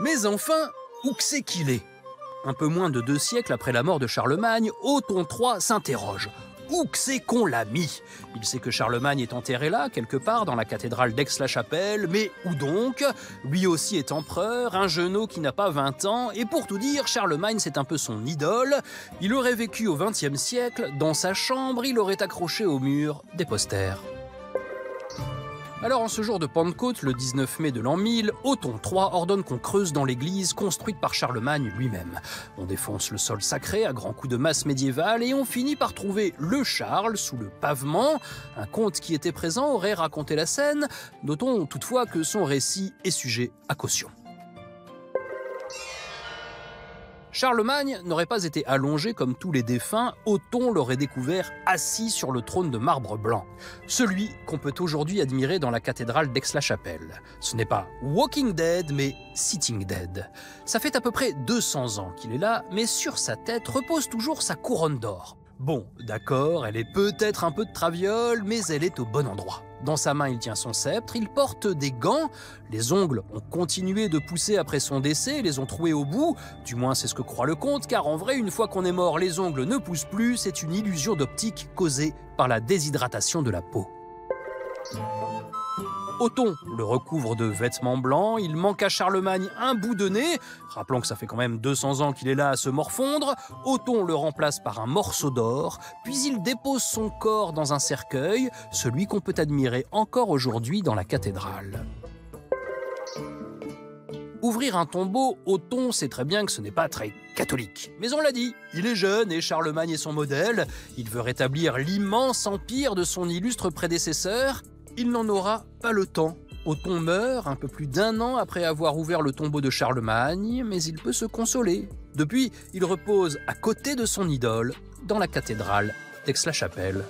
Mais enfin, où que c'est qu'il est? Un peu moins de 2 siècles après la mort de Charlemagne, Othon III s'interroge. Où que c'est qu'on l'a mis? Il sait que Charlemagne est enterré là, quelque part, dans la cathédrale d'Aix-la-Chapelle, mais où donc? Lui aussi est empereur, un genou qui n'a pas 20 ans, et pour tout dire, Charlemagne c'est un peu son idole. Il aurait vécu au XXe siècle, dans sa chambre, il aurait accroché au mur des posters. Alors en ce jour de Pentecôte, le 19 mai de l'an 1000, Othon III ordonne qu'on creuse dans l'église construite par Charlemagne lui-même. On défonce le sol sacré à grands coups de masse médiévale et on finit par trouver le Charles sous le pavement. Un conte qui était présent aurait raconté la scène. Notons toutefois que son récit est sujet à caution. Charlemagne n'aurait pas été allongé comme tous les défunts, Othon l'aurait découvert assis sur le trône de marbre blanc. Celui qu'on peut aujourd'hui admirer dans la cathédrale d'Aix-la-Chapelle. Ce n'est pas Walking Dead, mais Sitting Dead. Ça fait à peu près 200 ans qu'il est là, mais sur sa tête repose toujours sa couronne d'or. Bon, d'accord, elle est peut-être un peu de traviole, mais elle est au bon endroit. Dans sa main, il tient son sceptre, il porte des gants. Les ongles ont continué de pousser après son décès, les ont troués au bout. Du moins, c'est ce que croit le conte, car en vrai, une fois qu'on est mort, les ongles ne poussent plus. C'est une illusion d'optique causée par la déshydratation de la peau. Othon le recouvre de vêtements blancs, il manque à Charlemagne un bout de nez, rappelons que ça fait quand même 200 ans qu'il est là à se morfondre. Othon le remplace par un morceau d'or, puis il dépose son corps dans un cercueil, celui qu'on peut admirer encore aujourd'hui dans la cathédrale. Ouvrir un tombeau, Othon sait très bien que ce n'est pas très catholique. Mais on l'a dit, il est jeune et Charlemagne est son modèle, il veut rétablir l'immense empire de son illustre prédécesseur. Il n'en aura pas le temps. Othon meurt un peu plus d'1 an après avoir ouvert le tombeau de Charlemagne, mais il peut se consoler. Depuis, il repose à côté de son idole, dans la cathédrale d'Aix-la-Chapelle.